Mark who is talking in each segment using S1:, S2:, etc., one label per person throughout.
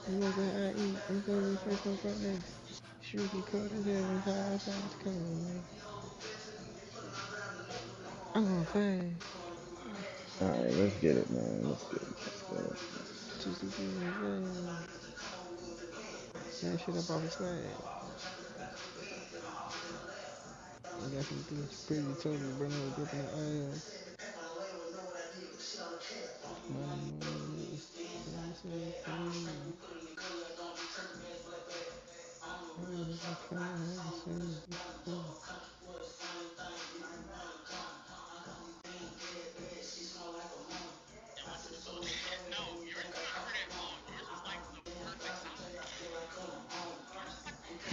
S1: The more that I eat, it's gonna be fresh on Friday. Shrieky cold as hell is high outside, it's cold, man. I'm going fast.
S2: Alright, let's get it, man. Let's get it. Let's go.
S1: 263 is that shit up off his swag. I got some bitch pretty told me, bro, no gripping the ass. Money, money, let me say free. Always I can't have the same before.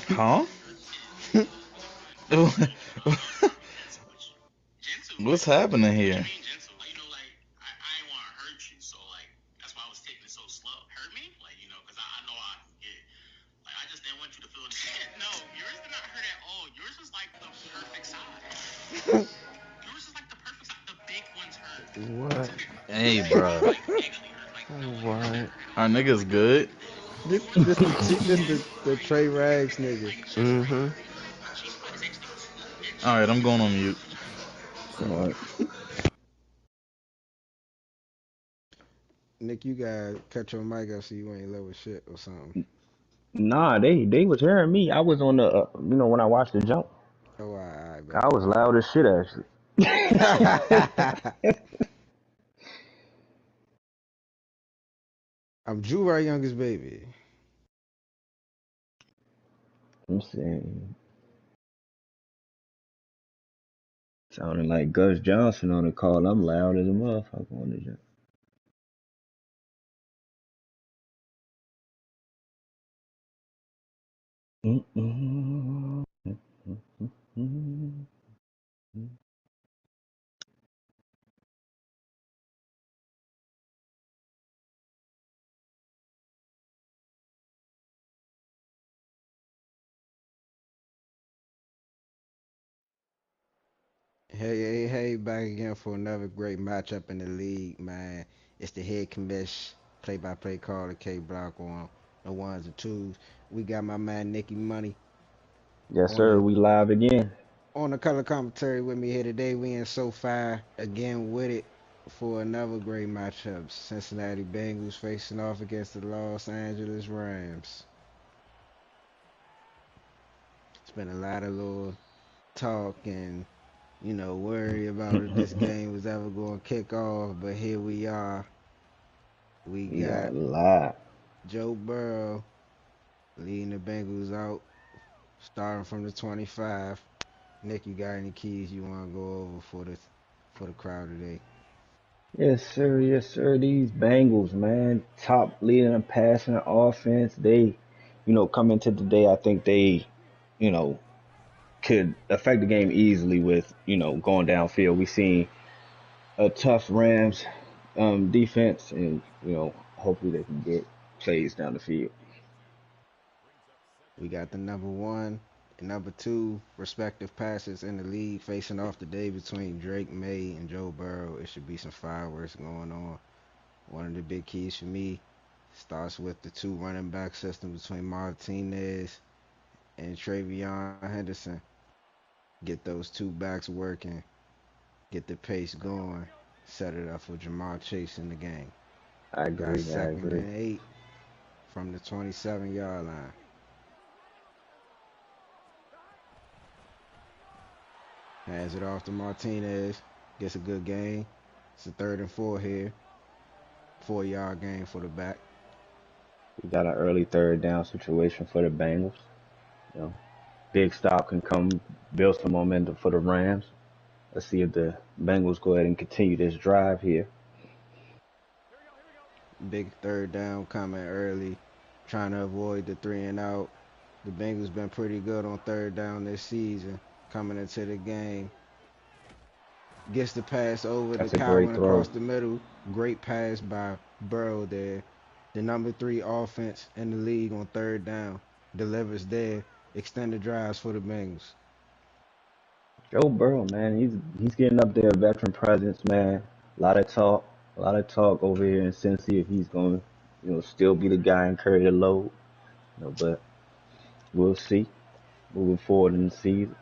S2: Huh? What's happening here?
S1: What?
S2: Hey, bro.
S1: What?
S2: Our niggas good?
S3: This the Trey Rags nigga.
S1: Mm-hmm.
S2: Alright, I'm going on mute.
S3: Alright. Nick, you gotta cut your mic up so you ain't low as shit or something.
S4: Nah, they was hearing me. I was on the, when I watched the jump,
S3: Oh, I bet.
S4: I was loud as shit actually.
S3: I'm Drew, our youngest baby.
S4: I'm saying, sounding like Gus Johnson on the call. I'm loud as a motherfucker on the jump. Mm-mm. Mm-mm.
S3: Hey, back again for another great matchup in the league, man. It's the head commish, play-by-play caller K Block on the ones and twos. We got my man Nicky Money
S4: Yes,
S3: on
S4: sir.
S3: the
S4: We live again.
S3: color commentary with me here today. We in SoFi again with it for another great matchup. Cincinnati Bengals facing off against the Los Angeles Rams. It's been a lot of little talk and worry about if this game was ever going to kick off, but here we are. We
S4: We are
S3: got
S4: live.
S3: Joe Burrow leading the Bengals out, starting from the 25. Nick, you got any keys you want to go over for the crowd today?
S4: Yes, sir. Yes, sir. These Bengals, man, top leading and passing offense. They, come into the day. I think they, you know, could affect the game easily with, going downfield. We seen a tough Rams defense, and hopefully they can get plays down the field.
S3: We got the number one and number two respective passes in the league facing off today between Drake May and Joe Burrow. It should be some fireworks going on. One of the big keys for me starts with the two running back system between Martinez and Travion Henderson. Get those two backs working, get the pace going, set it up for Jamar Chase in the game.
S4: I
S3: Got
S4: agree. I
S3: second
S4: agree.
S3: and 8 from the 27-yard line. Hands it off to Martinez. Gets a good gain. It's a 3rd and 4 here. 4-yard gain for the back.
S4: We got an early third down situation for the Bengals. You know, big stop can come build some momentum for the Rams. Let's see if the Bengals go ahead and continue this drive here.
S3: Big third down coming early. Trying to avoid the 3-and-out. The Bengals been pretty good on third down this season. Coming into the game. Gets the pass over to
S4: That's a great
S3: Calvin
S4: throw.
S3: across the middle. Great pass by Burrow there. The number 3 offense in the league on third down. Delivers there. Extended drives for the Bengals.
S4: Joe Burrow, man, he's getting up there, veteran presence, man. A lot of talk over here in Cincy if he's going to still be the guy and carry the load. But we'll see moving forward in the season.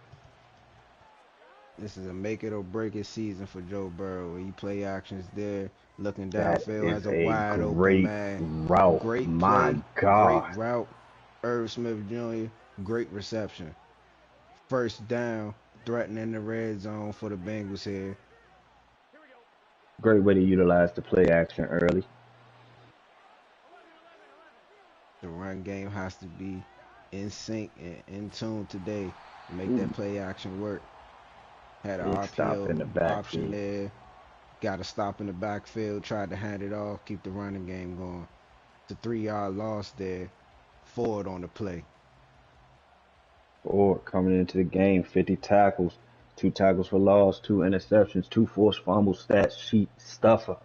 S3: This is a make it or break it season for Joe Burrow. He play actions there, looking
S4: That
S3: downfield,
S4: is
S3: has a
S4: a
S3: wide open
S4: great
S3: man.
S4: route.
S3: Great
S4: My
S3: play, great
S4: God.
S3: route. Irv Smith Jr., great reception. First down, threatening the red zone for the Bengals here.
S4: Great way to utilize the play action early.
S3: The run game has to be in sync and in tune today to make that
S4: Ooh,
S3: play action work. Had an
S4: big stop in
S3: RPO
S4: the
S3: option
S4: backfield.
S3: there. Got to stop in the backfield. Tried to hand it off. Keep the running game going. It's a 3-yard loss there. Ford on the play.
S4: Ford coming into the game, 50 tackles, 2 tackles for loss, 2 interceptions, 2 forced fumbles, stat sheet stuffer.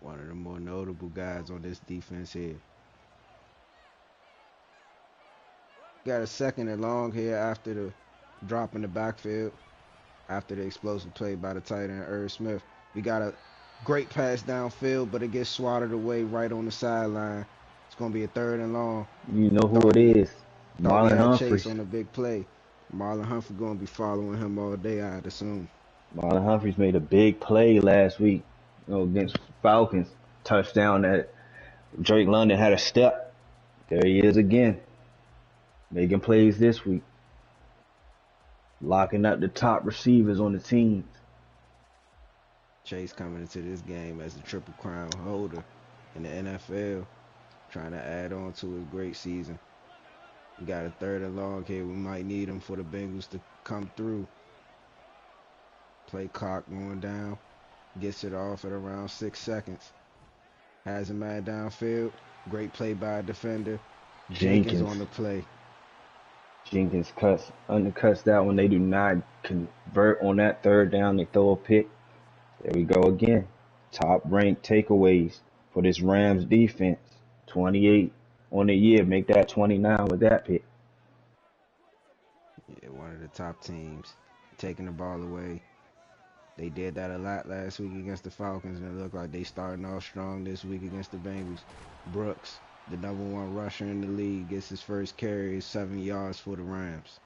S3: One of the more notable guys on this defense here. Got a second and long here after the drop in the backfield. After the explosive play by the tight end, Irv Smith. We got a great pass downfield, but it gets swatted away right on the sideline. It's going to be a 3rd and long.
S4: You know who it
S3: Thought we
S4: is.
S3: thought we
S4: Marlon
S3: had Chase
S4: Humphreys.
S3: on the big play. Marlon Humphrey going to be following him all day, I'd assume.
S4: Marlon Humphreys made a big play last week, against Falcons. Touchdown that Drake London had a step. There he is again, making plays this week, locking up the top receivers on the teams.
S3: Chase coming into this game as the Triple Crown holder in the NFL, trying to add on to his great season. We got a 3rd and long here. We might need him for the Bengals to come through. Play clock going down. Gets it off at around 6 seconds. Has a man downfield. Great play by a defender. Jenkins
S4: Jenkins.
S3: on the play.
S4: Jenkins undercuts that one. They do not convert on that 3rd down. They throw a pick. There we go again. Top ranked takeaways for this Rams defense. 28 on the year. Make that 29 with that pick.
S3: Yeah, one of the top teams taking the ball away. They did that a lot last week against the Falcons, and it looked like they starting off strong this week against the Bengals. Brooks, the #1 rusher in the league, gets his first carry, 7 yards for the Rams.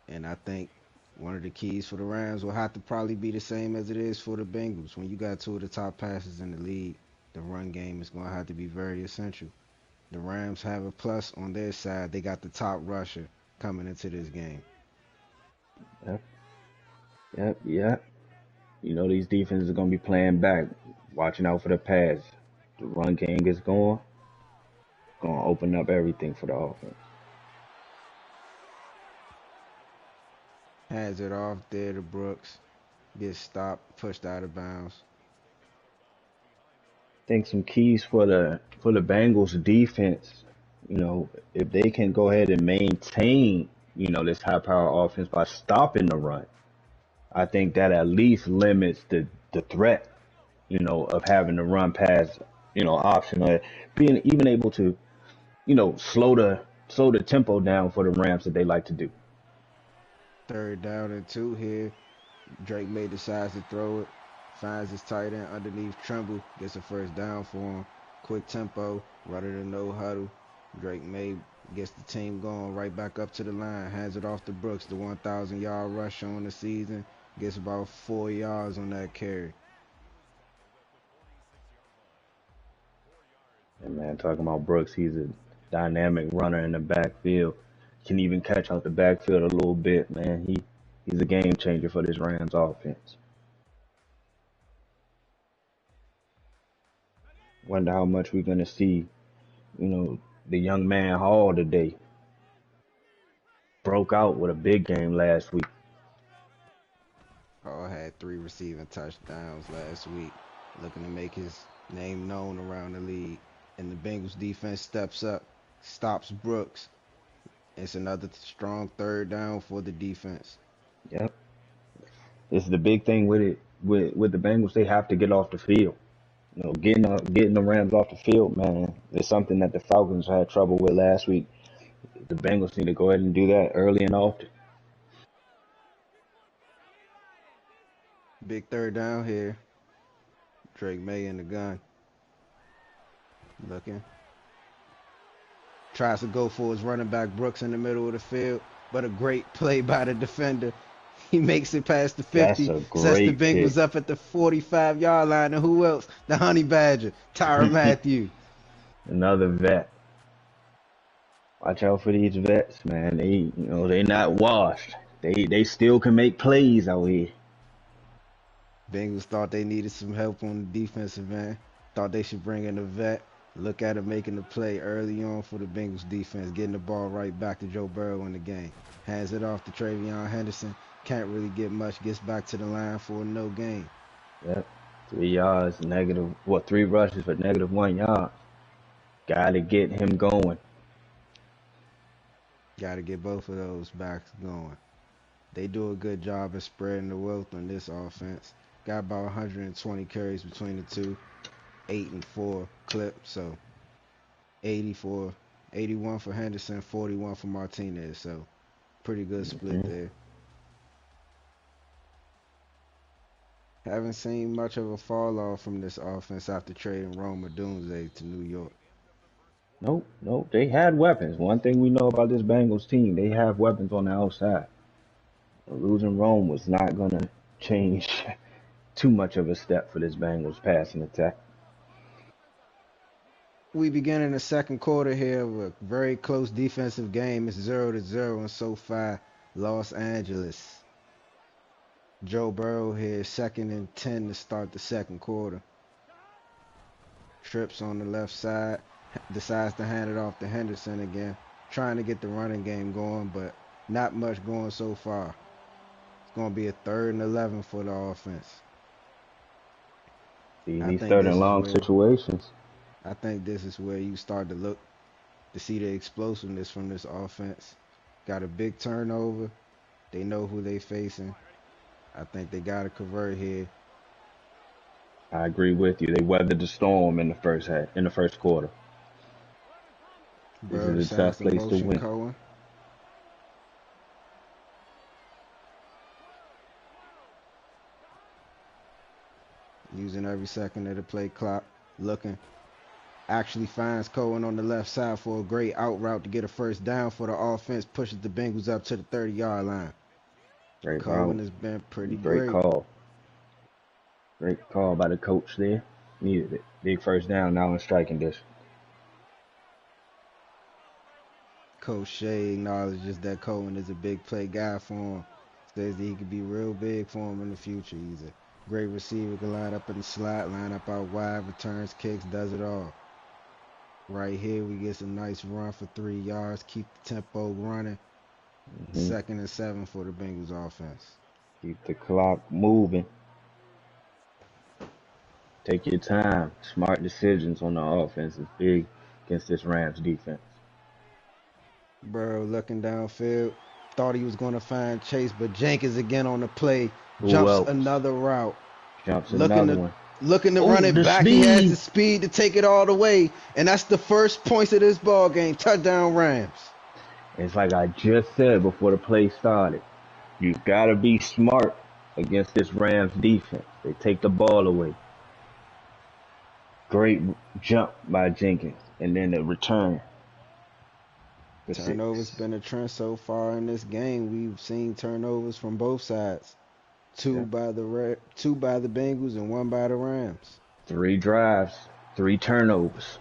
S3: And I think one of the keys for the Rams will have to probably be the same as it is for the Bengals. When you got 2 of the top passers in the league, the run game is going to have to be very essential. The Rams have a plus on their side. They got the top rusher coming into this game.
S4: Yep, yep. These defenses are going to be playing back, watching out for the pass. The run game gets going to open up everything for the offense.
S3: Hands it off there to Brooks. Gets stopped, pushed out of bounds.
S4: I think some keys for the Bengals defense, if they can go ahead and maintain, this high power offense by stopping the run, I think that at least limits the threat, of having to run pass, option, or being even able to, slow the tempo down for the Rams that they like to do.
S3: 3rd down and 2 here. Drake May decides to throw it. Finds his tight end underneath Tremble. Gets a 1st down for him. Quick tempo. Running the no huddle. Drake May gets the team going right back up to the line. Hands it off to Brooks. The 1,000-yard rush on the season. Gets about 4 yards on that carry.
S4: And man, talking about Brooks, he's a dynamic runner in the backfield. Can even catch out the backfield a little bit, man. He's a game changer for this Rams offense. Wonder how much we're gonna see, the young man Hall today. Broke out with a big game last week.
S3: Hall had 3 receiving touchdowns last week. Looking to make his name known around the league. And the Bengals defense steps up. Stops Brooks. It's another strong 3rd down for the defense.
S4: Yep. This is the big thing with it. With the Bengals, they have to get off the field. Getting the Rams off the field, man, is something that the Falcons had trouble with last week. The Bengals need to go ahead and do that early and often.
S3: Big 3rd down here. Drake May in the gun. Looking. Tries to go for his running back Brooks in the middle of the field, but a great play by the defender. He makes it past the
S4: That's
S3: 50,
S4: a
S3: sets the
S4: great pick.
S3: Bengals up at the 45-yard line. And who else? The Honey Badger, Tyrann Mathieu.
S4: Another vet. Watch out for these vets, man. They not washed. They still can make plays out here.
S3: Bengals thought they needed some help on the defensive end. Thought they should bring in a vet. Look at him making the play early on for the Bengals defense, getting the ball right back to Joe Burrow in the game. Hands it off to Travion Henderson. Can't really get much. Gets back to the line for a no gain.
S4: Yep. 3 yards, negative. What, 3 rushes for -1 yard. Gotta get him going.
S3: Got to get both of those backs going. They do a good job of spreading the wealth on this offense. Got about 120 carries between the two, 8 and 4 clip. So 81 for Henderson, 41 for Martinez. So pretty good split
S4: Mhm.
S3: there. Haven't seen much of a fall off from this offense after trading Roma Doomsday to New York.
S4: Nope. They had weapons. One thing we know about this Bengals team, they have weapons on the outside. Losing Rome was not gonna change too much of a step for this Bengals passing attack.
S3: We begin in the second quarter here with a very close defensive game. It's 0-0 in SoFi, Los Angeles. Joe Burrow here, 2nd and 10 to start the second quarter. Trips on the left side, decides to hand it off to Henderson again, trying to get the running game going, but not much going so far. It's going to be a 3rd and 11 for the offense.
S4: See,
S3: I
S4: these
S3: think
S4: third and
S3: this is
S4: long
S3: where
S4: situations.
S3: I think this is where you start to look to see the explosiveness from this offense. Got a big turnover. They know who they facing. I think they got to convert here.
S4: I agree with you. They weathered the storm in the first quarter. This
S3: Burrow
S4: is a
S3: decides
S4: tough
S3: to
S4: place to
S3: motion
S4: win.
S3: Cohen. Using every second of the play clock. Looking. Actually finds Cohen on the left side for a great out route to get a first down for the offense. Pushes the Bengals up to the 30-yard line.
S4: Great
S3: Cohen
S4: route.
S3: has been pretty
S4: Great
S3: great.
S4: call. Great call by the coach there. Needed it. Big first down now in striking distance.
S3: Coach Shea acknowledges that Cohen is a big play guy for him. Says that he could be real big for him in the future. He's a great receiver, can line up in the slot, line up out wide, returns kicks, does it all. Right here, we get some nice run for 3 yards, keep the tempo running.
S4: Hmm.
S3: 2nd and 7 for the Bengals offense.
S4: Keep the clock moving. Take your time. Smart decisions on the offense is big against this Rams defense.
S3: Burrow looking downfield. Thought he was going to find Chase, but Jenkins again on the play.
S4: Who
S3: Jumps
S4: else?
S3: another route.
S4: Jumps
S3: Looking
S4: another
S3: to
S4: one.
S3: looking to run
S4: Oh,
S3: it
S4: the
S3: back. He has the
S4: speed.
S3: speed to take it all the way. And that's the first points of this ball game. Touchdown Rams.
S4: It's like I just said before the play started. You gotta be smart against this Rams defense. They take the ball away. Great jump by Jenkins. And then the return for
S3: Turnovers
S4: 6.
S3: been a trend so far in this game. We've seen turnovers from both sides. Two
S4: Yeah.
S3: by the Bengals and 1 by the Rams.
S4: 3 drives, 3 turnovers.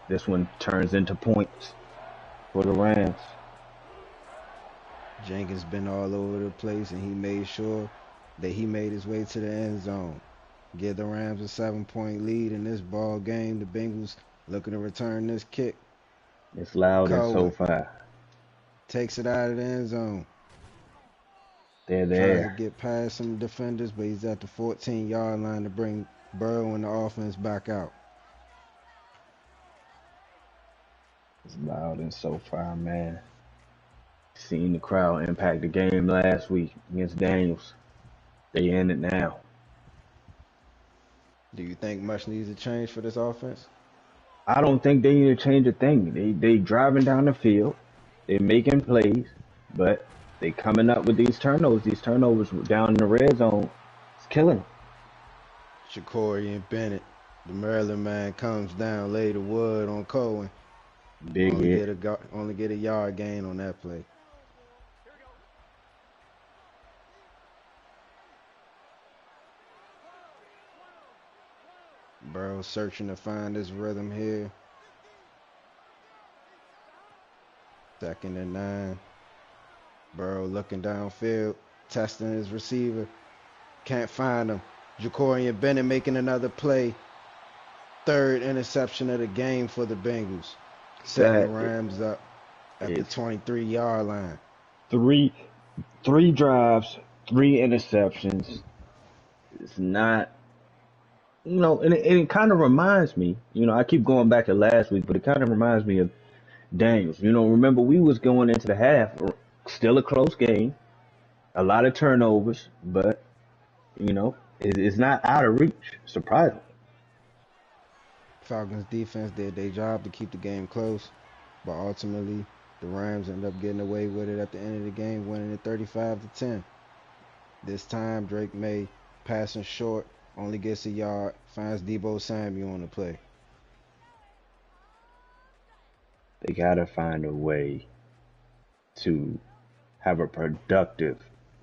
S4: This one turns into points for the Rams.
S3: Jenkins been all over the place, and he made sure that he made his way to the end zone. Give the Rams a 7-point lead in this ball game. The Bengals looking to return this kick.
S4: It's loud and so
S3: Cohen
S4: far.
S3: takes it out of the end zone.
S4: They're
S3: Tries to
S4: there.
S3: get past some defenders, but he's at the 14-yard line to bring Burrow and the offense back out.
S4: It's loud and so far, man. Seen the crowd impact the game last week against Daniels. They in it now.
S3: Do you think much needs to change for this offense?
S4: I don't think they need to change a thing. They driving down the field. They making plays, but they coming up with these turnovers. These turnovers down in the red zone. It's killing them.
S3: Shakori and Bennett. The Maryland man comes down, lay the wood on Cohen.
S4: Big hit.
S3: Only get a yard gain on that play. Burrow searching to find his rhythm here. 2nd and 9. Burrow looking downfield, testing his receiver. Can't find him. Jacorian Bennett making another play. 3rd interception of the game for the Bengals. Setting the Rams up at the 23-yard line.
S4: Three drives, 3 interceptions. It's not, and it kind of reminds me, I keep going back to last week, but it kind of reminds me of Daniels. Remember we was going into the half, still a close game, a lot of turnovers, but, it's not out of reach, surprisingly.
S3: Falcons defense did their job to keep the game close, but ultimately the Rams ended up getting away with it at the end of the game, winning it 35-10. This time Drake May passing short, only gets a yard, finds Deebo Samuel on the play.
S4: They gotta find a way to have a productive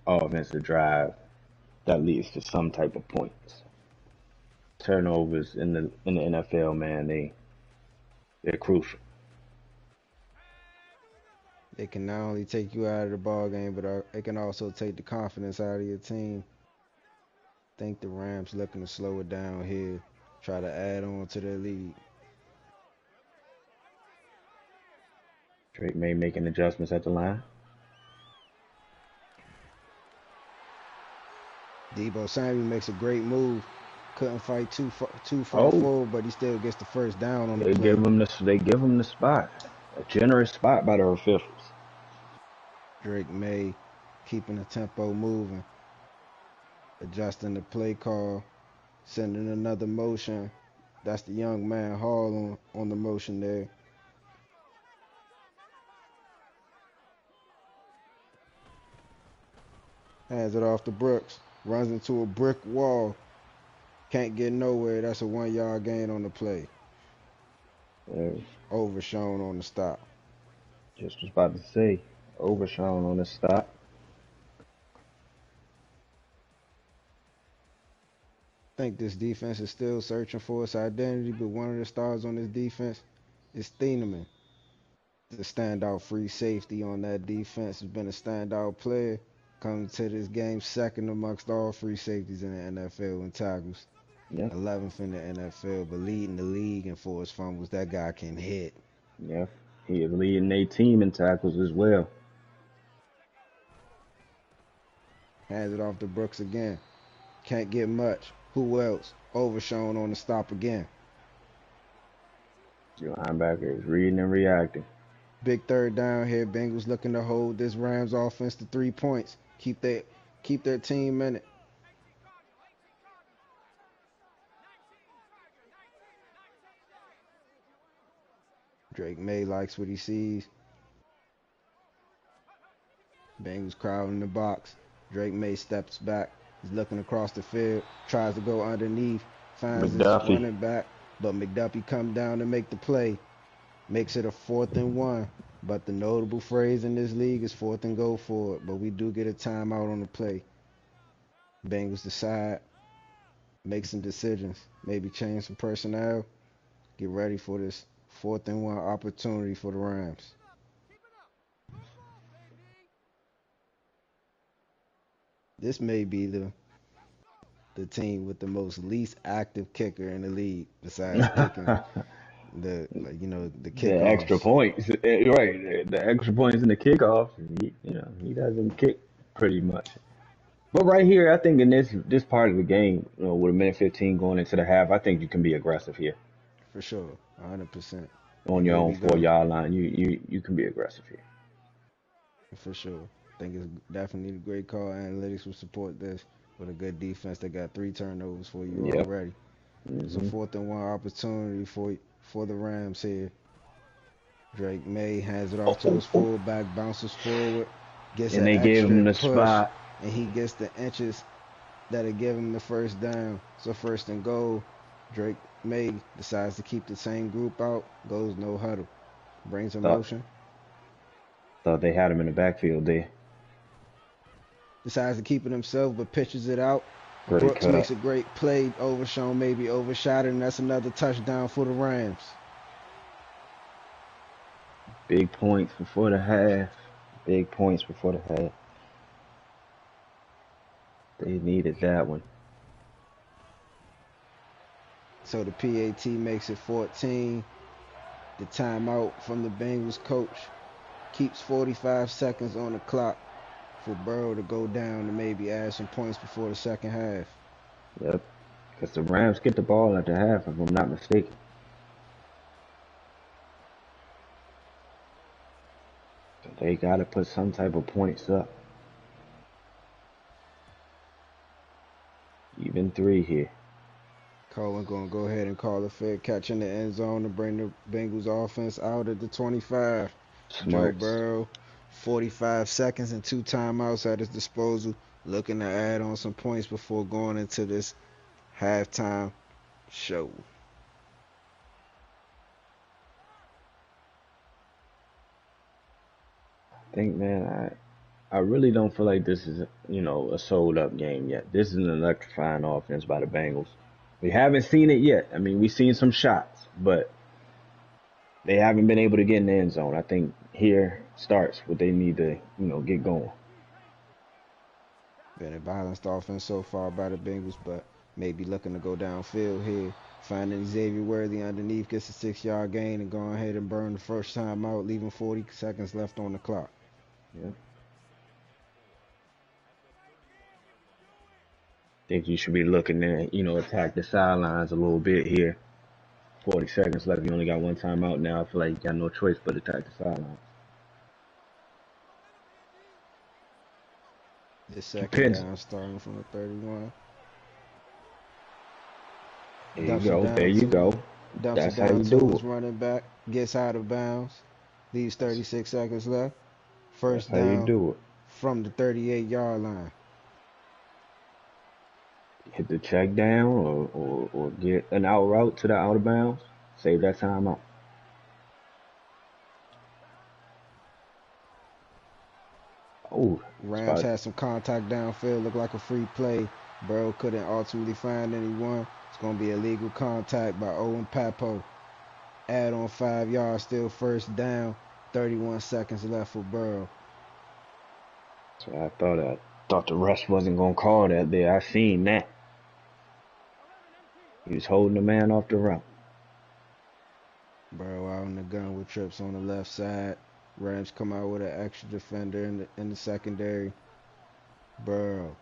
S4: offensive drive that leads to some type of points. Turnovers in the NFL, man, they're crucial.
S3: They can not only take you out of the ball game, but it can also take the confidence out of your team. I think the Rams looking to slow it down here, try to add on to their lead.
S4: Drake May making adjustments at the line.
S3: Deebo Samuel makes a great move. Couldn't fight too far forward, but he still gets the first down on the play.
S4: They give him the spot. A generous spot by the officials.
S3: Drake May keeping the tempo moving, adjusting the play call, sending another motion. That's the young man Hall on the motion there. Hands it off to Brooks. Runs into a brick wall. Can't get nowhere. That's a 1-yard gain on the play. Overshown on the stop.
S4: Just was about to say, overshown on the stop.
S3: I think this defense is still searching for its identity, but one of the stars on this defense is Thieneman. The standout free safety on that defense has been a standout player. Coming to this game second amongst all free safeties in the NFL in tackles.
S4: Yeah.
S3: 11th in the NFL, but leading the league in forced fumbles. That guy can hit.
S4: Yeah, he is leading their team in tackles as well.
S3: Hands it off to Brooks again. Can't get much. Who else? Overshown on the stop again.
S4: Your linebacker is reading and reacting.
S3: Big 3rd down here. Bengals looking to hold this Rams offense to 3 points. Keep their team in it. Drake May likes what he sees. Bengals crowding the box. Drake May steps back. He's looking across the field. Tries to go underneath. Finds his running back. But McDuffie comes down to make the play. Makes it a 4th and 1. But the notable phrase in this league is 4th and go for it. But we do get a timeout on the play. Bengals decide. Make some decisions. Maybe change some personnel. Get ready for this 4th and 1 opportunity for the Rams. This may be the team with the most least active kicker in the league, besides kicking the kickoffs.
S4: The extra points, right? The extra points in the kickoff. He doesn't kick pretty much. But right here, I think in this part of the game, with a minute 15 going into the half, I think you can be aggressive here.
S3: For sure, 100%.
S4: On your own 4-yard line, you can be aggressive here.
S3: For sure. I think it's definitely a great call. Analytics will support this with a good defense that got 3 turnovers for you already. It's a 4th and 1 opportunity for the Rams here. Drake May hands it off to his fullback, bounces forward, gets an extra push, and he gets the inches. that'll give him the first down. So first and goal, Drake May decides to keep the same group out, goes no huddle, brings a
S4: Thought
S3: motion,
S4: thought they had him in the backfield there.
S3: decides to keep it himself, but pitches it out.
S4: Great
S3: Brooks
S4: cut.
S3: makes a great play, overshown, maybe overshot it, and that's another touchdown for the Rams.
S4: Big points before the half. Big points before the half. They needed that one.
S3: So the PAT makes it 14. The timeout from the Bengals coach keeps 45 seconds on the clock for Burrow to go down and maybe add some points before the second half.
S4: Yep. Because the Rams get the ball at the half, if I'm not mistaken. So they got to put some type of points up. Even 3 here.
S3: Cohen going to go ahead and call a fair catch in the end zone to bring the Bengals offense out at the 25. Joe
S4: Smarts.
S3: Burrow, 45 seconds and 2 timeouts at his disposal, looking to add on some points before going into this halftime show.
S4: I think, man, I really don't feel like this is, a sold up game yet. This is an electrifying offense by the Bengals. We haven't seen it yet. I mean, we've seen some shots, but they haven't been able to get in the end zone. I think here starts what they need to, get going.
S3: Been a balanced offense so far by the Bengals, but maybe looking to go downfield here. Finding Xavier Worthy underneath, gets a 6-yard gain and going ahead and burn the first time out, leaving 40 seconds left on the clock.
S4: Yeah. Think you should be looking to, attack the sidelines a little bit here. 40 seconds left. You only got one timeout now. I feel like you got no choice but to attack the sidelines.
S3: This second
S4: Depends.
S3: down starting from the 31.
S4: There you
S3: Dumps it
S4: go. There
S3: down
S4: you
S3: to
S4: go. That's how you do
S3: his
S4: it.
S3: running back. Gets out of bounds. Leaves 36 seconds left.
S4: That's
S3: First
S4: how you
S3: down
S4: do it.
S3: from the 38-yard line.
S4: Hit the check down or get an out route to the out of bounds. Save that time out. Oh,
S3: Rams
S4: spot.
S3: had some contact downfield. Looked like a free play. Burrow couldn't ultimately find anyone. It's going to be illegal contact by Owen Papo. Add on 5 yards, still first down. 31 seconds left for Burrow.
S4: So I thought the rest wasn't gonna call that there. I seen that. He was holding the man off the route.
S3: Burrow out in the gun with trips on the left side. Rams come out with an extra defender in the secondary. Burrow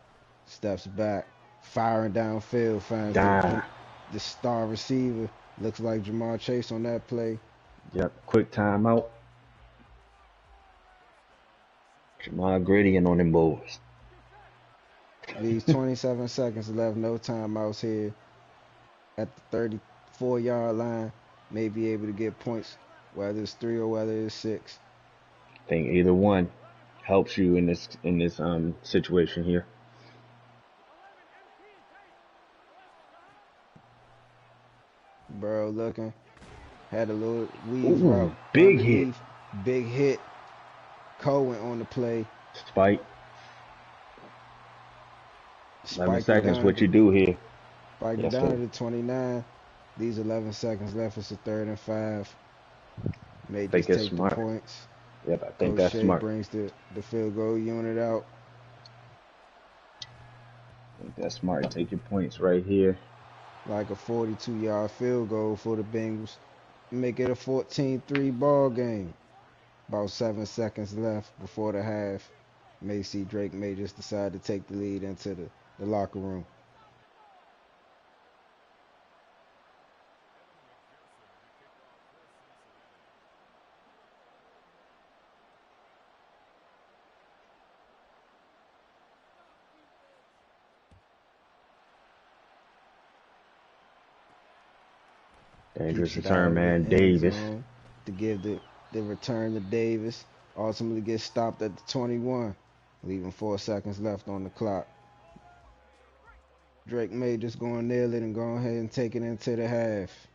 S3: steps back, firing downfield, finds
S4: Die.
S3: the star receiver. Looks like Jamar Chase on that play.
S4: Yep. Quick timeout. Jamal Gradient on them boys.
S3: Leaves 27 seconds left, no timeouts here. At the 34-yard line, may be able to get points, whether it's 3 or whether it's 6.
S4: I think either one helps you in this situation here.
S3: Burrow looking, had a little weave
S4: Ooh,
S3: route
S4: big hit.
S3: underneath, big hit. Cohen on the play,
S4: Spike. 11
S3: spiked it
S4: seconds.
S3: down
S4: What you do here? Yes,
S3: to
S4: sir.
S3: the 29. These 11 seconds left. It's a 3rd and 5. May
S4: I think
S3: just
S4: it's
S3: take the
S4: smart.
S3: points.
S4: Yep, I think
S3: Coach
S4: that's
S3: Shea
S4: smart.
S3: brings the field goal unit out.
S4: I think that's smart. Take your points right here.
S3: Like a 42-yard field goal for the Bengals. Make it a 14-3 ball game. About 7 seconds left before the half. May see Drake may just decide to take the lead into the locker room.
S4: Dangerous
S3: Keeps it out
S4: return,
S3: of the
S4: man.
S3: end
S4: Davis.
S3: zone to give the return to Davis. Ultimately gets stopped at the 21, leaving 4 seconds left on the clock. Drake may just go and nail it and go ahead and take it into the half.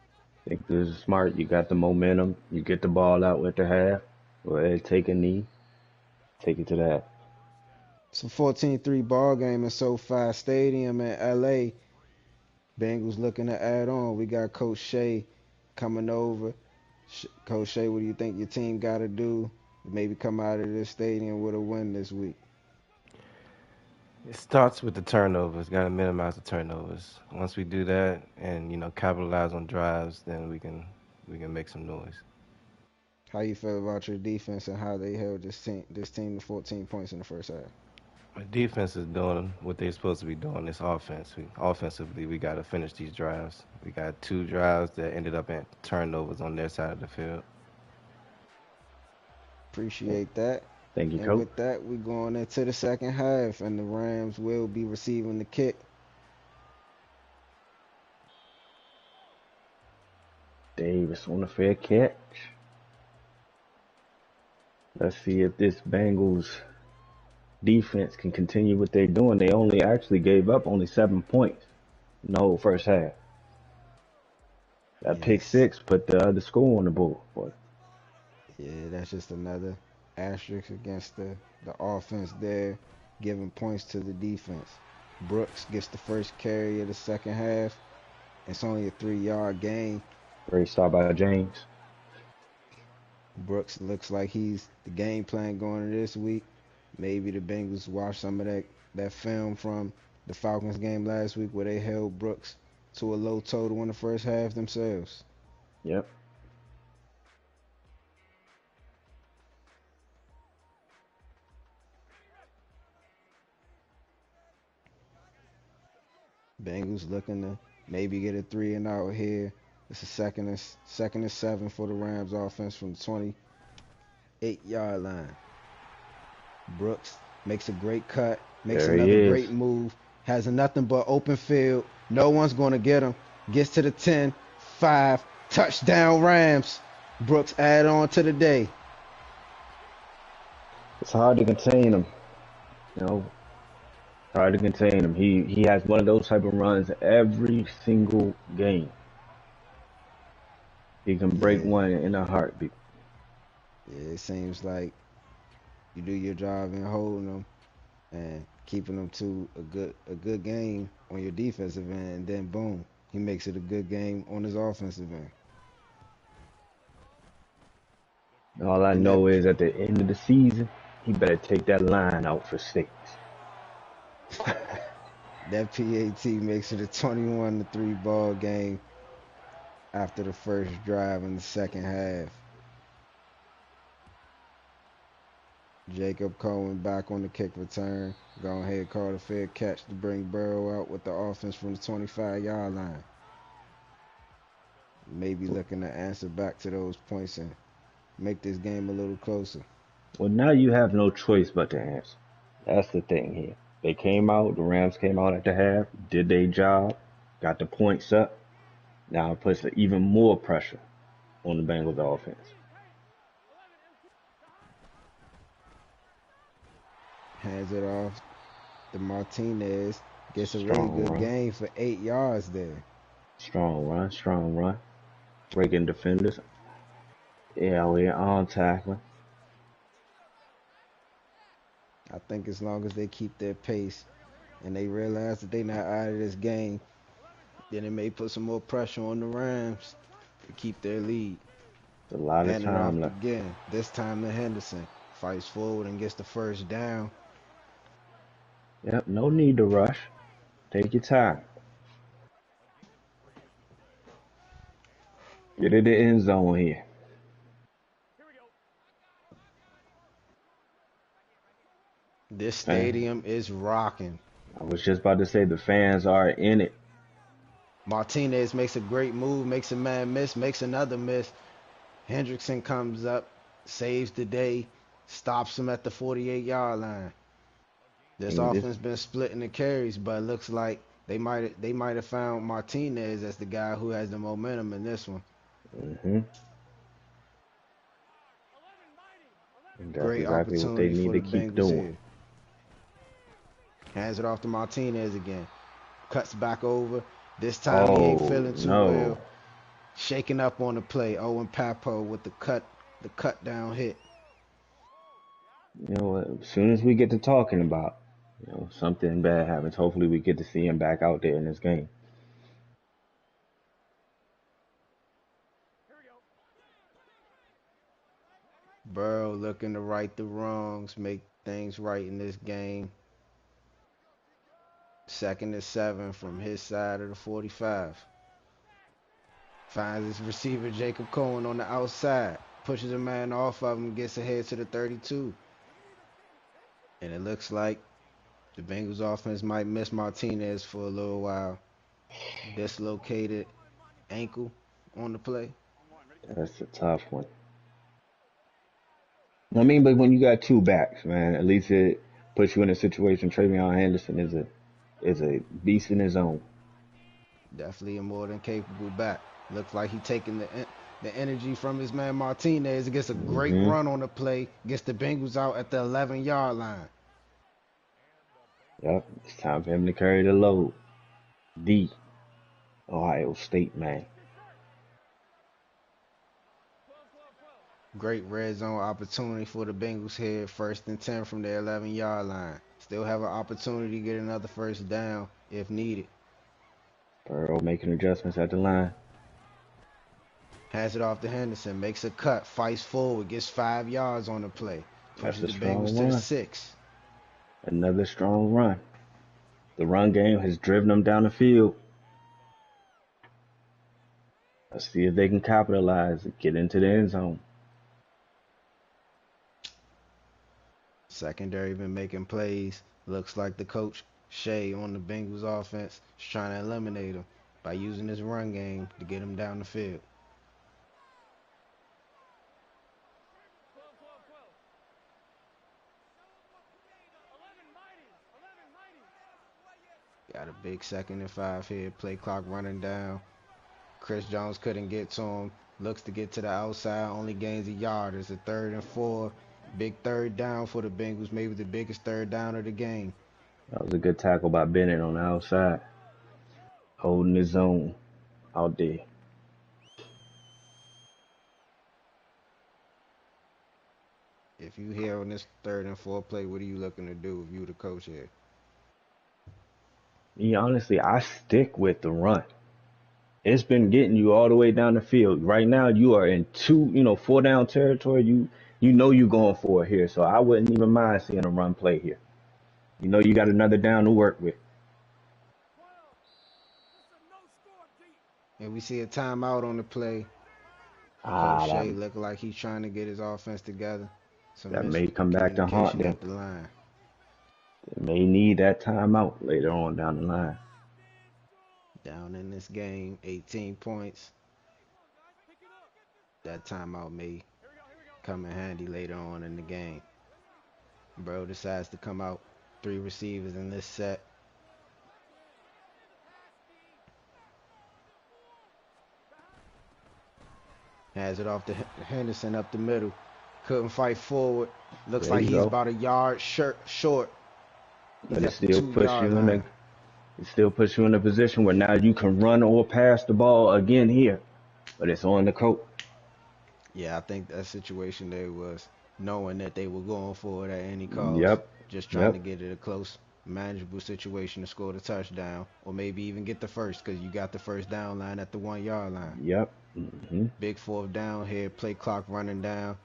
S4: I think this is smart. You got the momentum. You get the ball out with the half. Go ahead, take a knee, take it to that.
S3: It's a 14-3 ball game in SoFi Stadium in LA. Bengals looking to add on. We got Coach Shea coming over. Coach Shea, what do you think your team got to do to maybe come out of this stadium with a win this week?
S5: It starts with the turnovers. Got to minimize the turnovers. Once we do that, and capitalize on drives, then we can make some noise.
S3: How you feel about your defense and how they held this team to 14 points in the first half?
S5: The defense is doing what they're supposed to be doing. This offense. Offensively, we got to finish these drives. We got two drives that ended up in turnovers on their side of the field.
S3: Appreciate that.
S4: Thank you,
S3: And
S4: coach.
S3: with that, we going into the second half, and the Rams will be receiving the kick.
S4: Davis on a fair catch. Let's see if this Bengals defense can continue what they're doing. They only actually gave up only 7 points in the whole first half. That pick
S3: Yes.
S4: six put the other score on the board. Boy.
S3: Yeah, that's just another asterisk against the offense there, giving points to the defense. Brooks gets the first carry of the second half. It's only a 3-yard gain.
S4: Great stop by James.
S3: Brooks looks like he's the game plan going into this week. Maybe the Bengals watch some of that film from the Falcons game last week where they held Brooks to a low total in the first half themselves.
S4: Yep.
S3: Bengals looking to maybe get a 3-and-out here. It's a second and 7 for the Rams offense from the 28-yard line. Brooks makes a great cut, makes
S4: There he
S3: another
S4: is.
S3: great move, has a nothing but open field. No one's going to get him. Gets to the 10, 5, touchdown Rams. Brooks add on to the day.
S4: It's hard to contain him. You know, hard to contain him. He has one of those type of runs every single game. He can break
S3: Yeah,
S4: one in a heartbeat.
S3: yeah, it seems like you do your job in holding them and keeping them to a good game on your defensive end, and then boom, he makes it a good game on his offensive end.
S4: All I
S3: And that
S4: know is at the end of the season, he better take that line out for six.
S3: that PAT makes it a 21-3 ball game after the first drive in the second half. Jacob Cohen back on the kick return. Go ahead, call a fair catch to bring Burrow out with the offense from the 25-yard line. Maybe looking to answer back to those points and make this game a little closer.
S4: Well, now you have no choice but to answer. That's the thing here. They came out, the Rams came out at the half, did their job, got the points up. Now it puts even more pressure on the Bengals offense.
S3: Hands it off to Martinez. Gets a really
S4: Strong
S3: good
S4: run.
S3: gain for 8 yards there.
S4: Strong run, strong run. Breaking defenders. Yeah, we're on tackling.
S3: I think as long as they keep their pace and they realize that they're not out of this game, then it may put some more pressure on the Rams to keep their lead.
S4: There's a lot of
S3: Hand it off
S4: time left.
S3: again. This time to Henderson. Fights forward and gets the first down.
S4: Yep, no need to rush. Take your time. Get in the end zone here.
S3: This
S4: Man,
S3: stadium is rocking.
S4: I was just about to say the fans are in it.
S3: Martinez makes a great move, makes a man miss, makes another miss. Hendrickson comes up, saves the day, stops him at the 48-yard line. This
S4: And this,
S3: offense been splitting the carries, but it looks like they might have found Martinez as the guy who has the momentum in this one.
S4: hmm and that's
S3: Great
S4: exactly what they
S3: opportunity
S4: need
S3: for
S4: to
S3: the
S4: keep
S3: Bengals
S4: doing.
S3: here. Hands it off to Martinez again. Cuts back over. This time he ain't
S4: Oh
S3: feeling too well.
S4: no.
S3: Shaking up on the play. Owen Papo with the cut down hit.
S4: You know, as soon as we get to talking about, something bad happens. Hopefully we get to see him back out there in this game.
S3: Burrow looking to right the wrongs, make things right in this game. 2nd and 7 from his side of the 45. Finds his receiver Jacob Cohen on the outside. Pushes a man off of him, gets ahead to the 32. And it looks like the Bengals offense might miss Martinez for a little while. Dislocated ankle on the play.
S4: That's a tough one. I mean, but when you got two backs, man, at least it puts you in a situation. Travion Henderson is a beast in his own.
S3: Definitely a more than capable back. Looks like he taking the energy from his man Martinez. It gets a great
S4: Hmm.
S3: run on the play. Gets the Bengals out at the 11-yard line.
S4: Yep, it's time for him to carry the load. The Ohio State man.
S3: Great red zone opportunity for the Bengals here. 1st and 10 from their 11-yard line. Still have an opportunity to get another first down if needed.
S4: Burrow making adjustments at the line.
S3: Has it off to Henderson. Makes a cut. Fights forward. Gets 5 yards on the play.
S4: That's
S3: Pushes
S4: a
S3: the
S4: strong
S3: Bengals to the
S4: run.
S3: 6.
S4: Another strong run. The run game has driven them down the field. Let's see if they can capitalize and get into the end zone.
S3: Secondary been making plays. Looks like the coach, Shea, on the Bengals offense is trying to eliminate him by using his run game to get him down the field. Got a big 2nd and 5 here. Play clock running down. Chris Jones couldn't get to him. Looks to get to the outside. Only gains a yard. It's a 3rd and 4. Big third down for the Bengals. Maybe the biggest third down of the game.
S4: That was a good tackle by Bennett on the outside, holding his zone out there.
S3: If you here on this 3rd and 4 play, what are you looking to do if you the coach here?
S4: Me, honestly, I stick with the run. It's been getting you all the way down the field. Right now, you are in four down territory. You know you're going for it here, so I wouldn't even mind seeing a run play here. You know you got another down to work with.
S3: And we see a timeout on the play. Coach
S4: Ah, that
S3: Shea looking like he's trying to get his offense together. Some
S4: that may come back to haunt
S3: miscommunication
S4: them.
S3: at the line.
S4: They may need that timeout later on down the line.
S3: Down in this game, 18 points. That timeout may come in handy later on in the game. Bro decides to come out. 3 receivers in this set. Has it off to Henderson up the middle. Couldn't fight forward. Looks
S4: There
S3: like
S4: you
S3: he's
S4: go.
S3: about a yard short. He's
S4: But it
S3: at the
S4: still puts
S3: 2-yard
S4: you in a
S3: line.
S4: it still puts you in a position where now you can run or pass the ball again here. But it's on the coach.
S3: Yeah, I think that situation there was knowing that they were going for it at any cost.
S4: Yep.
S3: Just trying to
S4: Yep.
S3: get it a close, manageable situation to score the touchdown. Or maybe even get the first because you got the first down line at the 1-yard line.
S4: Yep. Hmm.
S3: Big 4th down here. Play clock running down.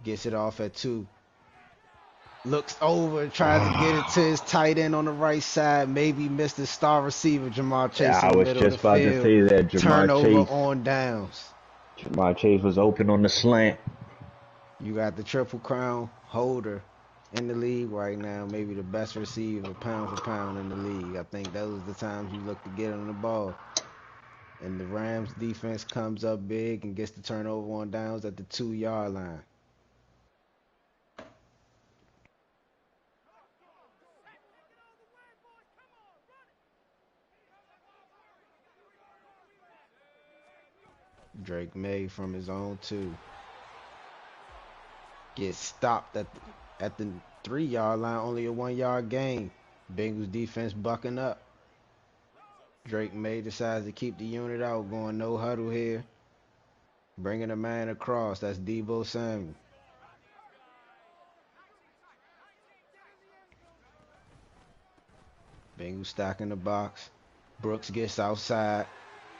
S3: Gets it off at 2. Looks over, tries to get it to his tight end on the right side. Maybe missed the star receiver, Jamar Chase, in
S4: I
S3: the
S4: was
S3: middle of the
S4: just about to
S3: field.
S4: say that
S3: Turnover on downs.
S4: Jamar Chase was open on the slant.
S3: You got the Triple Crown holder in the league right now, maybe the best receiver pound for pound in the league. I think those are the times you look to get on the ball. And the Rams defense comes up big and gets the turnover on downs at the 2-yard line. Drake May from his own 2 gets stopped at the 3-yard line, only a 1-yard gain. Bengals defense bucking up. Drake May decides to keep the unit out, going no huddle here. Bringing a man across. That's Debo Samuel. Bengals stacking the box. Brooks gets outside.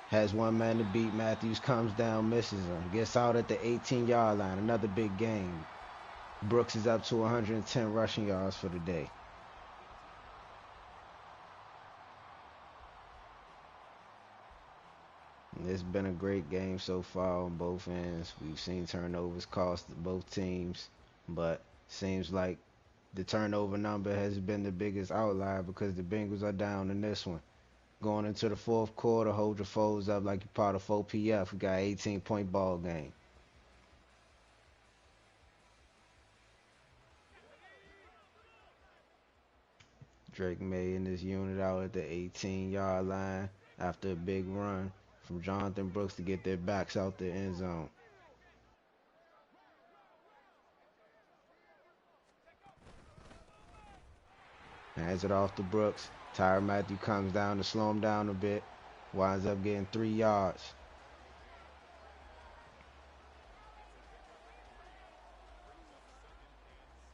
S3: Has one man to beat. Matthews comes down, misses him. Gets out at the 18-yard line. Another big game. Brooks is up to 110 rushing yards for the day. It's been a great game so far on both ends. We've seen turnovers cost both teams, but seems like the turnover number has been the biggest outlier because the Bengals are down in this one. Going into the fourth quarter, hold your foes up like you're part of 4PF. We got 18-point ball game. Drake May in this unit out at the 18-yard line after a big run from Jonathan Brooks to get their backs out the end zone. Hands it off to Brooks. Tyrann Mathieu comes down to slow him down a bit. Winds up getting 3 yards.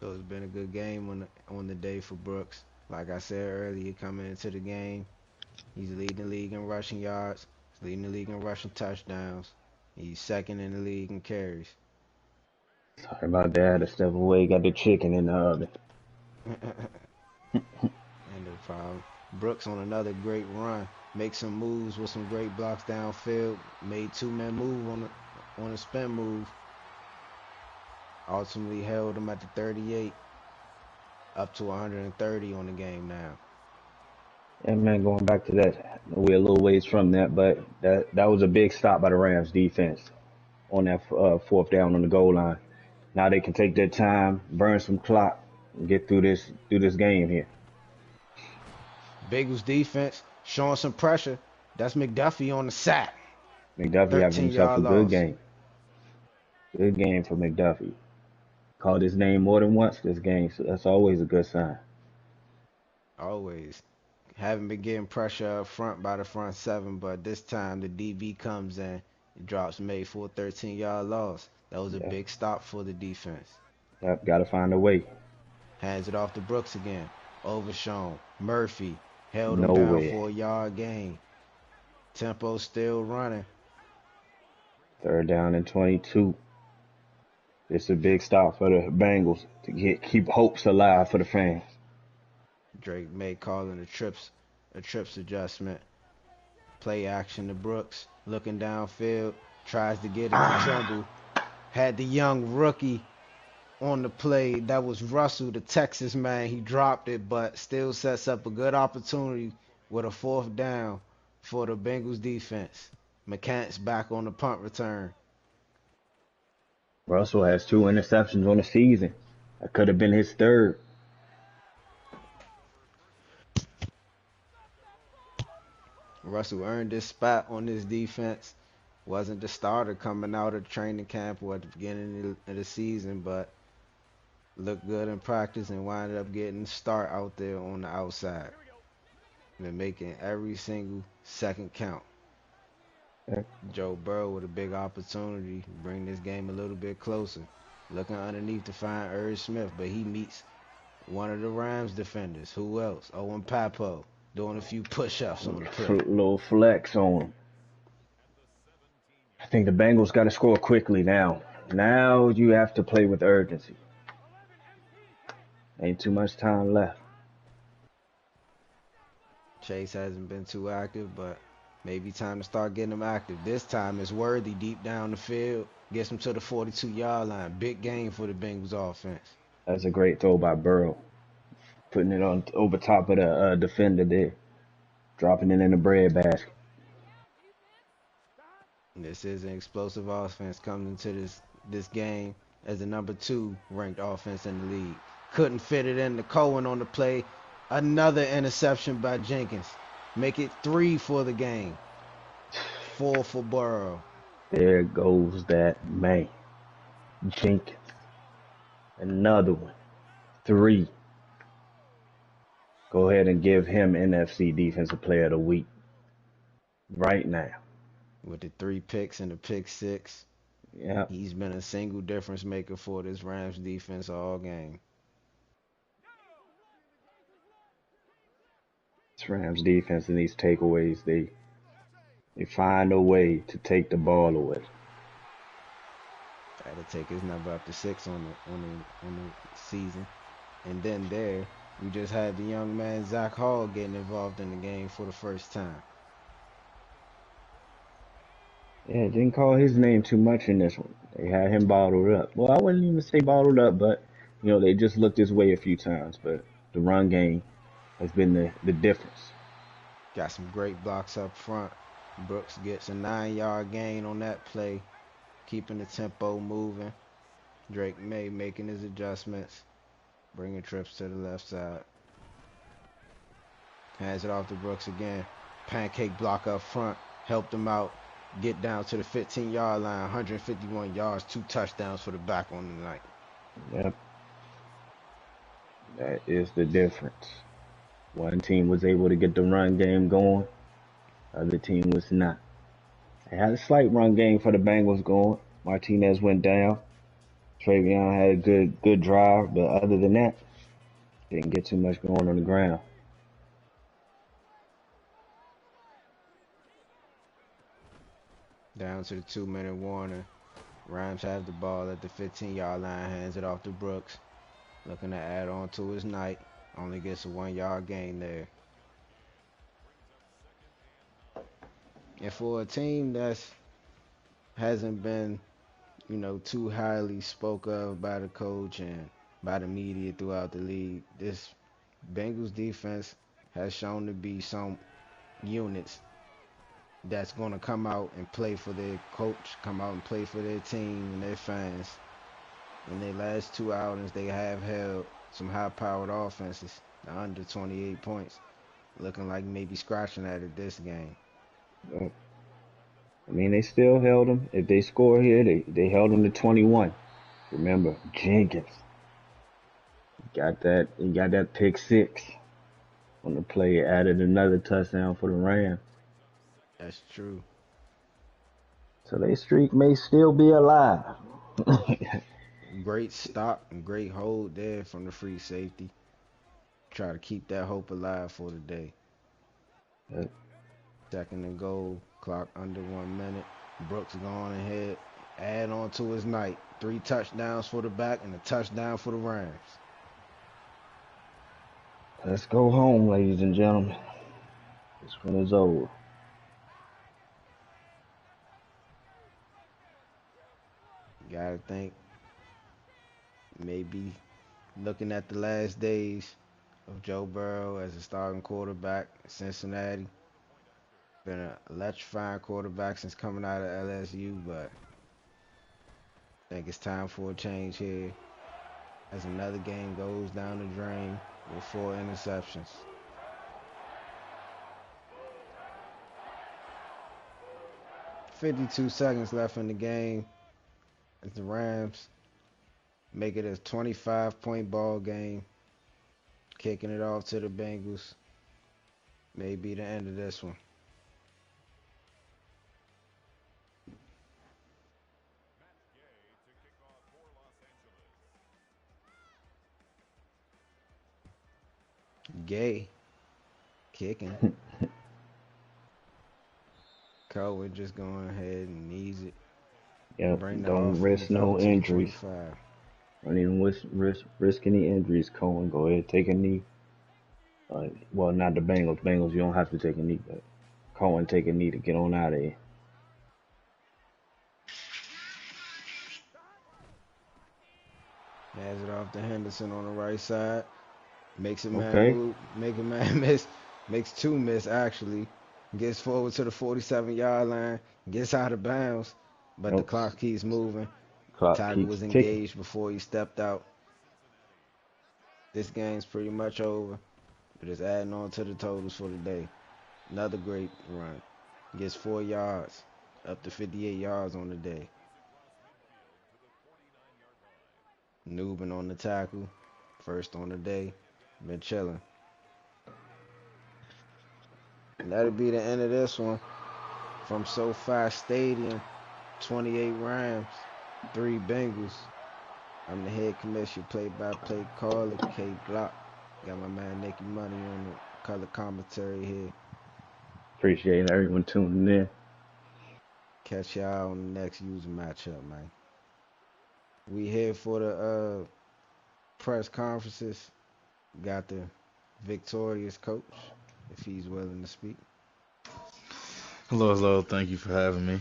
S3: So it's been a good game on the day for Brooks. Like I said earlier, coming into the game, he's leading the league in rushing yards. He's leading the league in rushing touchdowns. He's second in the league in carries.
S4: Sorry about that. A step away, got the chicken in the oven.
S3: And no problem. Brooks on another great run. Makes some moves with some great blocks downfield. Made two-man move on a spin move. Ultimately held him at the 38. Up to 130 on the game now.
S4: And man, going back to that, we're a little ways from that, but that was a big stop by the Rams defense on that fourth down on the goal line. Now they can take their time, burn some clock, and get through this game here.
S3: Bengals defense showing some pressure. That's McDuffie on the sack.
S4: McDuffie having himself a
S3: 13-yard
S4: good
S3: loss.
S4: game. Good game for McDuffie. Called his name more than once this game, so that's always a good sign.
S3: Always. Haven't been getting pressure up front by the front seven, but this time the DB comes in, drops May for a 13-yard loss. That was a
S4: Yeah,
S3: big stop for the defense.
S4: yep, got to find a way.
S3: Hands it off to Brooks again. Overshown. Murphy held him down
S4: Nowhere.
S3: for a yard gain. Tempo still running.
S4: Third down and 22. It's a big stop for the Bengals to keep hopes alive for the fans.
S3: Drake May calling a trips adjustment. Play action to Brooks. Looking downfield. Tries to get it to Tremble. Had the young rookie on the play. That was Russell, the Texas man. He dropped it, but still sets up a good opportunity with a fourth down for the Bengals defense. McCants back on the punt return.
S4: Russell has 2 interceptions on the season. That could have been his third.
S3: Russell earned this spot on this defense. Wasn't the starter coming out of training camp or at the beginning of the season, but looked good in practice and wound up getting the start out there on the outside. Been making every single second count.
S4: Yeah.
S3: Joe Burrow with a big opportunity to bring this game a little bit closer. Looking underneath to find Irv Smith, but he meets one of the Rams defenders. Who else? Owen Papo doing a few push-ups on the play.
S4: Little flex on him. I think the Bengals got to score quickly now. Now you have to play with urgency. Ain't too much time left.
S3: Chase hasn't been too active, but maybe time to start getting him active. This time it's Worthy deep down the field. Gets him to the 42-yard line. Big game for the Bengals offense.
S4: That's a great throw by Burrow. Putting it on over top of the defender there. Dropping it in the bread basket.
S3: This is an explosive offense coming into this game as the number 2 ranked offense in the league. Couldn't fit it in. The Cohen on the play. Another interception by Jenkins. Make it 3 for the game. 4 for Burrow.
S4: There goes that man. Jenkins. Another one. 3. Go ahead and give him NFC Defensive Player of the Week. right now.
S3: with the 3 picks and the pick six.
S4: Yep.
S3: He's been a single difference maker for this Rams defense all game.
S4: This Rams defense and these takeaways, they find a way to take the ball away.
S3: Try to take his number up to 6 on the season. And then there, we just had the young man Zach Hall getting involved in the game for the first time.
S4: Yeah, didn't call his name too much in this one. They had him bottled up. Well, I wouldn't even say bottled up, but they just looked his way a few times. But the run game has been the difference.
S3: Got some great blocks up front. Brooks gets a 9-yard gain on that play, keeping the tempo moving. Drake May making his adjustments, bringing trips to the left side. Hands it off to Brooks again. Pancake block up front. Helped him out. Get down to the 15-yard line. 151 yards. 2 touchdowns for the back on the night.
S4: Yep, that is the difference. One team was able to get the run game going. The other team was not. They had a slight run game for the Bengals going. Martinez went down. Travion had a good drive, but other than that, didn't get too much going on the ground.
S3: Down to the 2-minute warning. Rams have the ball at the 15-yard line. Hands it off to Brooks. Looking to add on to his night. Only gets a 1-yard gain there. And for a team that's hasn't been, too highly spoke of by the coach and by the media throughout the league, this Bengals defense has shown to be some units that's going to come out and play for their coach, come out and play for their team and their fans. In their last 2 outings, they have held some high-powered offenses to under 28 points, looking like maybe scratching at it this game.
S4: But, I mean, they still held them. If they score here, they held them to 21. Remember, Jenkins got that pick six on the play. Added another touchdown for the Rams.
S3: That's true.
S4: So their streak may still be alive.
S3: Great stop and great hold there from the free safety. Try to keep that hope alive for the day.
S4: Yep.
S3: 2nd and goal, clock under 1 minute. Brooks going ahead, add on to his night. 3 touchdowns for the back and a touchdown for the Rams.
S4: Let's go home, ladies and gentlemen. This one is over.
S3: Gotta think maybe looking at the last days of Joe Burrow as a starting quarterback in Cincinnati. Been an electrifying quarterback since coming out of LSU, but I think it's time for a change here as another game goes down the drain with 4 interceptions. "52 seconds left in the game as the Rams make it a 25-point ball game, kicking it off to the Bengals. May be the end of this one. Gay kicking. Cohen just going ahead and knees it.
S4: Yep.
S3: Bring the
S4: Don't risk
S3: offense up
S4: no
S3: to the
S4: injuries.
S3: 25.
S4: Don't even risk any injuries, Cohen. Go ahead, take a knee. Well, not the Bengals. Bengals, you don't have to take a knee, but Cohen take a knee to get on out of here.
S3: Hands it off to Henderson on the right side. Makes a man
S4: Okay.
S3: move. Make a man miss. Makes 2 miss, actually. Gets forward to the 47-yard line. Gets out of bounds. But the
S4: Nope.
S3: clock keeps moving.
S4: Clock
S3: Tiger
S4: keeps
S3: was
S4: ticking.
S3: engaged before he stepped out. This game's pretty much over. But it's adding on to the totals for the day. Another great run. Gets 4 yards. Up to 58 yards on the day. Newbin on the tackle. First on the day. Been chilling. That'll be the end of this one. From SoFi Stadium, 28 Rams, 3 Bengals. I'm the head commissioner, play-by-play caller, K Block. Got my man Nicky Money on the color commentary here.
S4: Appreciate everyone tuning in.
S3: Catch y'all on the next user matchup, man. We here for the press conferences. Got the victorious coach, if he's willing to speak.
S6: Hello, hello. Thank you for having me.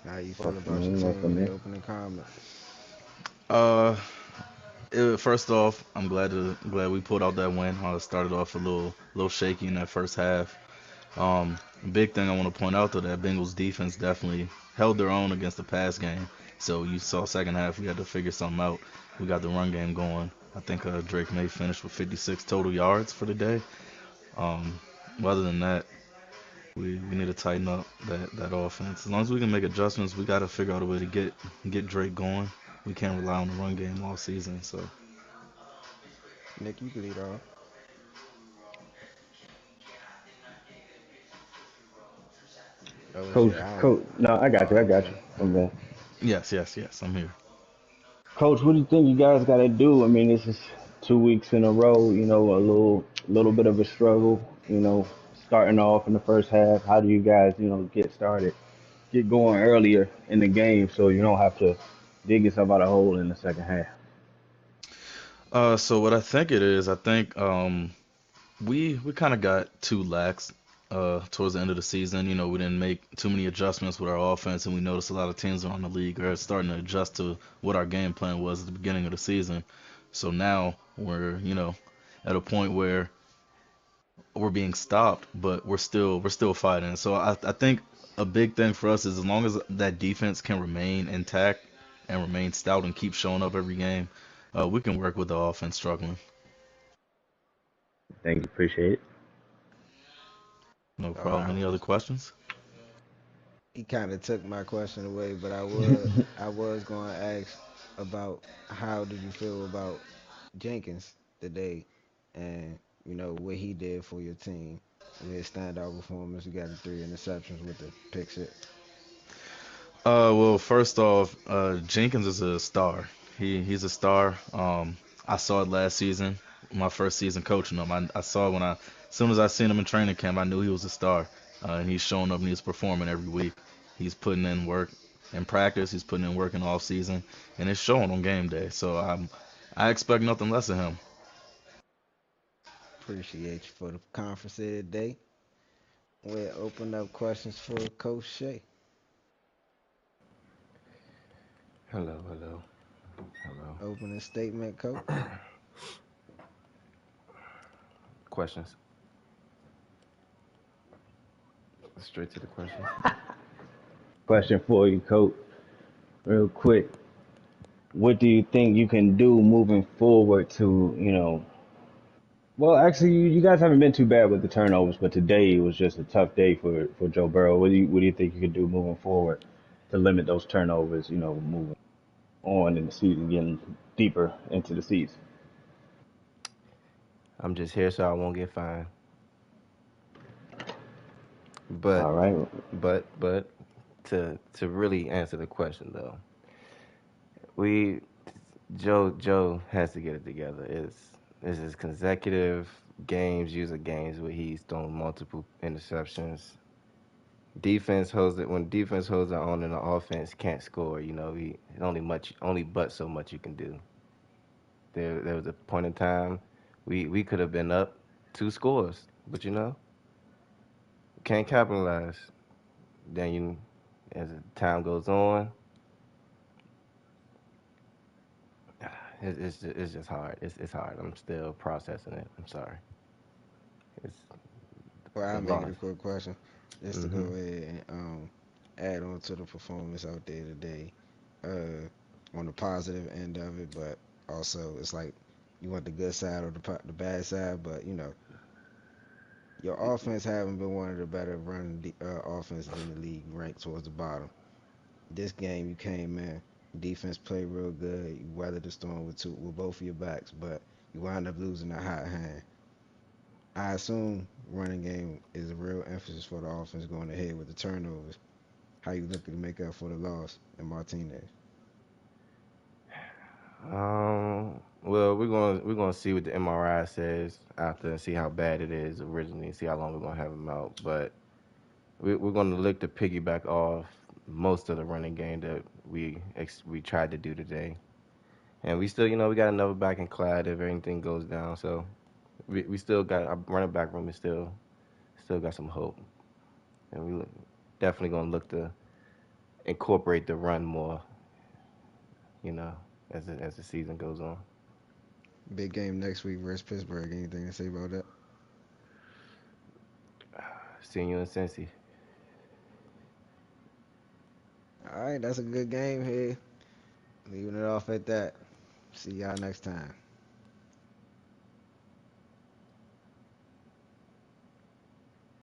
S3: How you feel
S4: Welcome
S3: about your
S4: in,
S3: team?
S4: welcome
S3: Any
S4: in.
S3: opening comments?
S6: Uh, First off, I'm glad we pulled out that win. Started off a little shaky in that first half. Big thing I want to point out though, that Bengals defense definitely held their own against the pass game. So you saw second half we had to figure something out. We got the run game going. I think Drake May finished with 56 total yards for the day. Um, Other than that, we need to tighten up that offense. As long as we can make adjustments, we got to figure out a way to get Drake going. We can't rely on the run game all season. So
S3: Nick, you can lead off. Oh, was
S4: Coach,
S3: it? I don't.
S4: coach, no, I got you, I
S3: Oh,
S4: got you.
S3: okay.
S4: Okay.
S6: yes, I'm here.
S4: Coach, what do you think you guys got to do? I mean, this is 2 weeks in a row. A little bit of a struggle. Starting off in the first half. How do you guys, get started, get going earlier in the game, so you don't have to dig yourself out a hole in the second half?
S6: So what I think it is, I think we kind of got too lax towards the end of the season. We didn't make too many adjustments with our offense, and we noticed a lot of teams around the league are starting to adjust to what our game plan was at the beginning of the season. So now we're at a point where we're being stopped, but we're still fighting. So I think a big thing for us is as long as that defense can remain intact and remain stout and keep showing up every game, we can work with the offense struggling.
S4: Thank you, appreciate it.
S6: No
S3: Oh,
S6: problem. Any other questions?
S3: he kind of took my question away, but I was going to ask about how did you feel about Jenkins today, and what he did for your team with his standout performance. You got the 3 interceptions with the pick six.
S6: Well, first off, Jenkins is a star. He's a star. I saw it last season, my first season coaching him. I saw it as soon as I seen him in training camp, I knew he was a star. And he's showing up and he's performing every week. He's putting in work in practice. He's putting in work in off season, and it's showing on game day. So I expect nothing less of him.
S3: Appreciate you for the conference here today. We'll open up questions for Coach Shay.
S5: Hello, hello, hello.
S3: Opening statement, Coach.
S5: Questions. Straight to the questions.
S4: Question for you, Coach, real quick. What do you think you can do moving forward to, well, actually, you guys haven't been too bad with the turnovers, but today was just a tough day for Joe Burrow. What do you think you can do moving forward to limit those turnovers, moving on in the season, getting deeper into the season?
S5: I'm just here so I won't get fined. But,
S4: All right.
S5: but, to really answer the question though, we Joe has to get it together. It's his consecutive games, user games where he's thrown multiple interceptions. Defense holds it when defense holds it on and the offense can't score. He only but so much you can do. There was a point in time we could have been up 2 scores, but can't capitalize. Then as time goes on, it's just hard. It's hard. I'm still processing it. I'm sorry. It's
S3: Well,
S5: the
S3: I'll make it a
S5: loss.
S3: quick question, just to go
S5: Hmm.
S3: ahead and add on to the performance out there today, uh, on the positive end of it, but also it's like you want the good side or the bad side, but your offense haven't been one of the better running offenses in the league, ranked towards the bottom. This game you came in, defense played real good. You weathered the storm with both of your backs, but you wound up losing a hot hand. I assume running game is a real emphasis for the offense going ahead with the turnovers. How you looking to make up for the loss in Martinez?
S5: Well, we're gonna see what the MRI says after and see how bad it is originally, see how long we're gonna have him out. But we're gonna look to piggyback off most of the running game that we tried to do today, and we still, we got another back in Clyde if everything goes down. So we still got our running back room is still got some hope, and definitely gonna look to incorporate the run more, you know, as the season goes on.
S3: Big game next week versus Pittsburgh. Anything to say about that?
S5: Seeing you in Cincy.
S3: All right, that's a good game here. Leaving it off at that. See y'all next time.